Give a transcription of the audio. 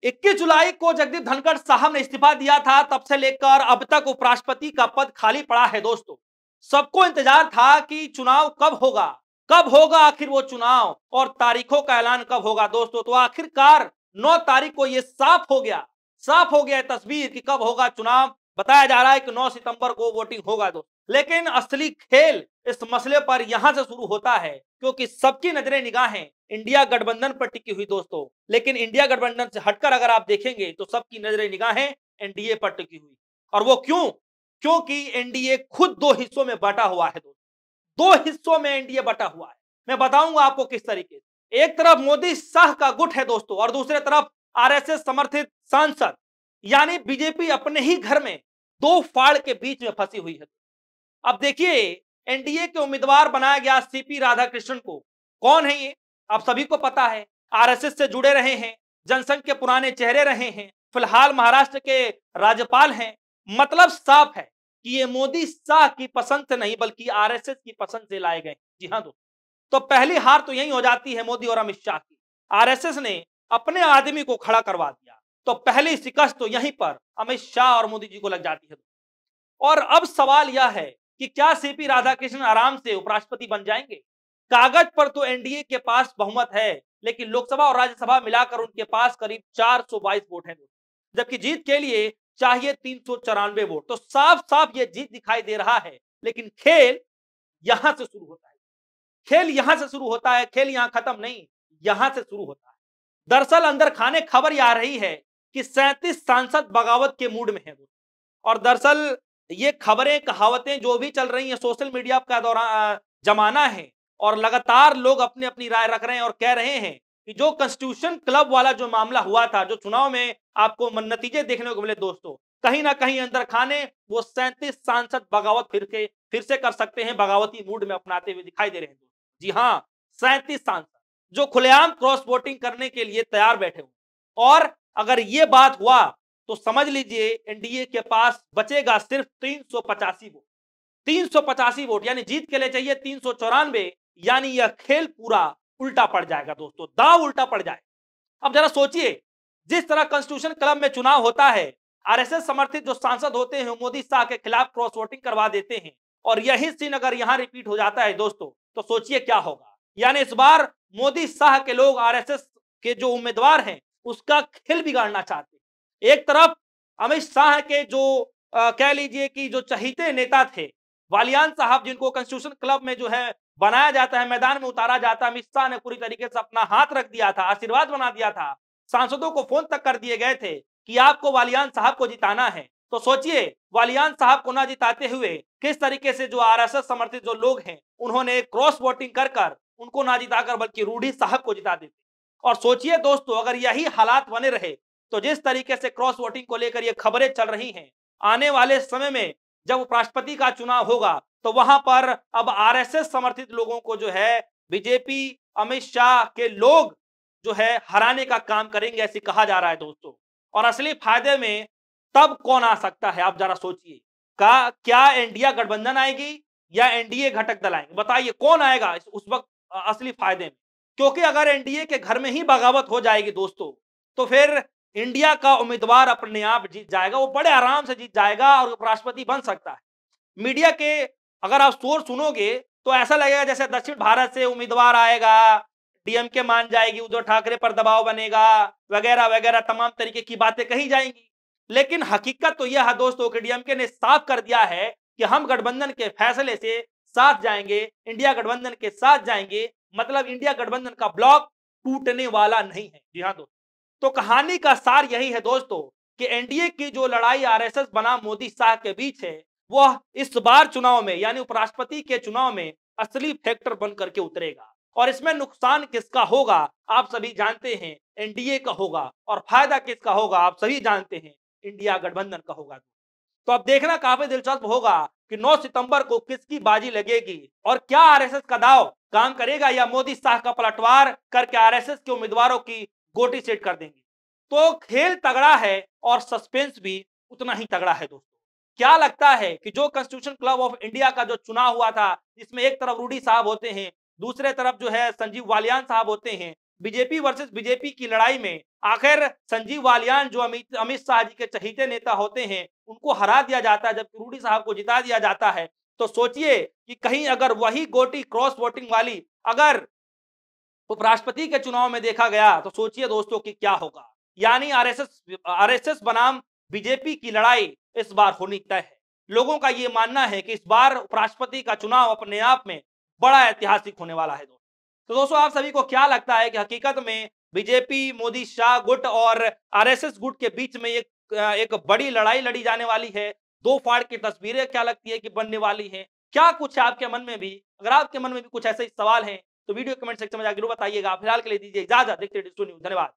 21 जुलाई को जगदीप धनखड़ साहब ने इस्तीफा दिया था, तब से लेकर अब तक उपराष्ट्रपति का पद खाली पड़ा है दोस्तों। सबको इंतजार था कि चुनाव कब होगा आखिर वो चुनाव, और तारीखों का ऐलान कब होगा दोस्तों। तो आखिरकार 9 तारीख को ये साफ हो गया तस्वीर कि कब होगा चुनाव। बताया जा रहा है कि 9 सितंबर को वोटिंग होगा दोस्तों। लेकिन असली खेल इस मसले पर यहां से शुरू होता है, क्योंकि सबकी नजरें निगाहें इंडिया गठबंधन पर टिकी हुई दोस्तों। लेकिन इंडिया गठबंधन से हटकर अगर आप देखेंगे तो सबकी नजरें निगाहें एनडीए पर टिकी हुई। और वो क्यों? क्योंकि एनडीए खुद 2 हिस्सों में बटा हुआ है दोस्तों। 2 हिस्सों में एनडीए बटा हुआ है। मैं बताऊंगा आपको किस तरीके से। एक तरफ मोदी शाह का गुट है दोस्तों, और दूसरे तरफ आरएसएस समर्थित सांसद, यानी बीजेपी अपने ही घर में 2 फाड़ के बीच में फंसी हुई है। अब देखिए, एनडीए के उम्मीदवार बनाया गया सीपी राधाकृष्णन को। कौन है ये? आप सभी को पता है। आरएसएस से जुड़े रहे हैं, जनसंघ के पुराने चेहरे रहे हैं, फिलहाल महाराष्ट्र के राज्यपाल हैं। मतलब साफ है कि ये मोदी शाह की पसंद से नहीं बल्कि आरएसएस की पसंद से लाए गए। जी हाँ दोस्तों, तो पहली हार तो यही हो जाती है मोदी और अमित शाह की। आरएसएस ने अपने आदमी को खड़ा करवा दिया, तो पहली शिकस्त तो यहीं पर अमित शाह और मोदी जी को लग जाती है। और अब सवाल यह है कि क्या सीपी राधाकृष्णन आराम से उपराष्ट्रपति बन जाएंगे? कागज पर तो एनडीए के पास बहुमत है, लेकिन लोकसभा और राज्यसभा मिलाकर उनके पास करीब 422 वोट हैं, जबकि जीत के लिए चाहिए 394 वोट। तो साफ साफ ये जीत दिखाई दे रहा है। लेकिन खेल यहां से शुरू होता है, खेल यहां खत्म नहीं, यहां से शुरू होता है। दरअसल अंदर खाने खबर यह आ रही है कि 37 सांसद बगावत के मूड में हैं। और दरअसल ये खबरें कहावतें जो भी चल रही हैं, सोशल मीडिया का दौरान जमाना है, और लगातार लोग अपनी अपनी राय रख रहे हैं और कह रहे हैं कि जो कॉन्स्टिट्यूशन क्लब वाला जो मामला हुआ था, जो चुनाव में आपको नतीजे देखने को मिले दोस्तों, कहीं ना कहीं अंदर खाने वो 37 सांसद बगावत फिर से कर सकते हैं, बगावती मूड में अपनाते हुए दिखाई दे रहे हैं। जी हाँ, 37 सांसद जो खुलेआम क्रॉस वोटिंग करने के लिए तैयार बैठे हुए। और अगर ये बात हुआ तो समझ लीजिए एनडीए के पास बचेगा सिर्फ 385 वोट। 385 वोट यानी जीत के लिए चाहिए 394, यानी यह खेल पूरा उल्टा पड़ जाएगा दोस्तों, दांव उल्टा पड़ जाए। अब जरा सोचिए, जिस तरह कॉन्स्टिट्यूशन क्लब में चुनाव होता है, आरएसएस समर्थित जो सांसद होते हैं मोदी शाह के खिलाफ क्रॉस वोटिंग करवा देते हैं, और यही सीन अगर यहां रिपीट हो जाता है दोस्तों, तो सोचिए क्या होगा। यानी इस बार मोदी शाह के लोग आरएसएस के जो उम्मीदवार हैं उसका खेल बिगाड़ना चाहते हैं। एक तरफ अमित शाह के जो कह लीजिए कि जो चहीते नेता थे वालियान साहब, जिनको कॉन्स्टिट्यूशन क्लब में जो है बनाया जाता है, मैदान में उतारा जाता है, अमित शाह ने पूरी तरीके से अपना हाथ रख दिया था, आशीर्वाद बना दिया था। सांसदों को फोन तक कर दिए गए थे कि आपको वालियान साहब को जिताना है। तो सोचिए, वालियान साहब को ना जिताते हुए किस तरीके से जो आरएसएस समर्थित जो लोग हैं उन्होंने क्रॉस वोटिंग कर उनको ना जिताकर बल्कि रूडी साहब को जिता देते। और सोचिए दोस्तों, अगर यही हालात बने रहे तो जिस तरीके से क्रॉस वोटिंग को लेकर ये खबरें चल रही हैं, आने वाले समय में जब उपराष्ट्रपति का चुनाव होगा तो वहां पर अब आरएसएस समर्थित लोगों को जो है बीजेपी अमित शाह के लोग जो है हराने का काम करेंगे, ऐसे कहा जा रहा है दोस्तों। और असली फायदे में तब कौन आ सकता है, आप जरा सोचिए। क्या इंडिया गठबंधन आएगी या एनडीए घटक दल आएंगे? बताइए कौन आएगा उस वक्त असली फायदे में। क्योंकि अगर एनडीए के घर में ही बगावत हो जाएगी दोस्तों, तो फिर इंडिया का उम्मीदवार अपने आप जीत जाएगा, वो बड़े आराम से जीत जाएगा और उपराष्ट्रपति बन सकता है। मीडिया के अगर आप शोर सुनोगे तो ऐसा लगेगा जैसे दक्षिण भारत से उम्मीदवार आएगा, डीएमके मान जाएगी, उद्धव ठाकरे पर दबाव बनेगा, वगैरह वगैरह तमाम तरीके की बातें कही जाएंगी। लेकिन हकीकत तो यह है दोस्तों कि डीएमके ने साफ कर दिया है कि हम गठबंधन के फैसले से साथ जाएंगे, इंडिया गठबंधन के साथ जाएंगे। मतलब इंडिया गठबंधन का ब्लॉक टूटने वाला नहीं है। जी हाँ दोस्तों, तो कहानी का सार यही है दोस्तों कि एनडीए की जो लड़ाई आरएसएस बनाम मोदी शाह के बीच है, वह इस बार चुनाव में यानी उपराष्ट्रपति के चुनाव में असली फैक्टर बन करके उतरेगा। और इसमें नुकसान किसका होगा आप सभी जानते हैं, एनडीए का होगा, और फायदा किसका होगा आप सभी जानते हैं, इंडिया गठबंधन का होगा। तो अब देखना काफी दिलचस्प होगा कि 9 सितंबर को किसकी बाजी लगेगी, और क्या आरएसएस का दाव काम करेगा या मोदी शाह का पलटवार करके आरएसएस के उम्मीदवारों की गोटी सेट कर देंगे। तो खेल तगड़ा है और सस्पेंस भी उतना ही तगड़ा है दोस्तों। क्या लगता है कि जो कॉन्स्टिट्यूशन क्लब ऑफ इंडिया का जो चुनाव हुआ था, जिसमें एक तरफ रूडी साहब होते हैं, दूसरे तरफ जो है संजीव वालियान साहब होते हैं, बीजेपी वर्सेस बीजेपी की लड़ाई में आखिर संजीव बालियान जो अमित शाह जी के चहीते नेता होते हैं उनको हरा दिया जाता है, जबकि रूडी साहब को जिता दिया जाता है, तो सोचिए कि कहीं अगर वही गोटी क्रॉस वोटिंग वाली अगर उपराष्ट्रपति के चुनाव में देखा गया तो सोचिए दोस्तों कि क्या होगा। यानी आरएसएस बनाम बीजेपी की लड़ाई इस बार होनी तय है। लोगों का यह मानना है कि इस बार उपराष्ट्रपति का चुनाव अपने आप में बड़ा ऐतिहासिक होने वाला है। तो दोस्तों आप सभी को क्या लगता है कि हकीकत में बीजेपी मोदी शाह गुट और आरएसएस गुट के बीच में एक बड़ी लड़ाई लड़ी जाने वाली है? दो फाड़ की तस्वीरें क्या लगती है कि बनने वाली है? क्या कुछ आपके मन में भी, अगर आपके मन में भी कुछ ऐसे सवाल हैं तो वीडियो कमेंट सेक्शन में जाकर जरूर बताइएगा। फिलहाल के लिए दीजिए इजाजत, देखते रहिए डिजिटल न्यूज़। धन्यवाद।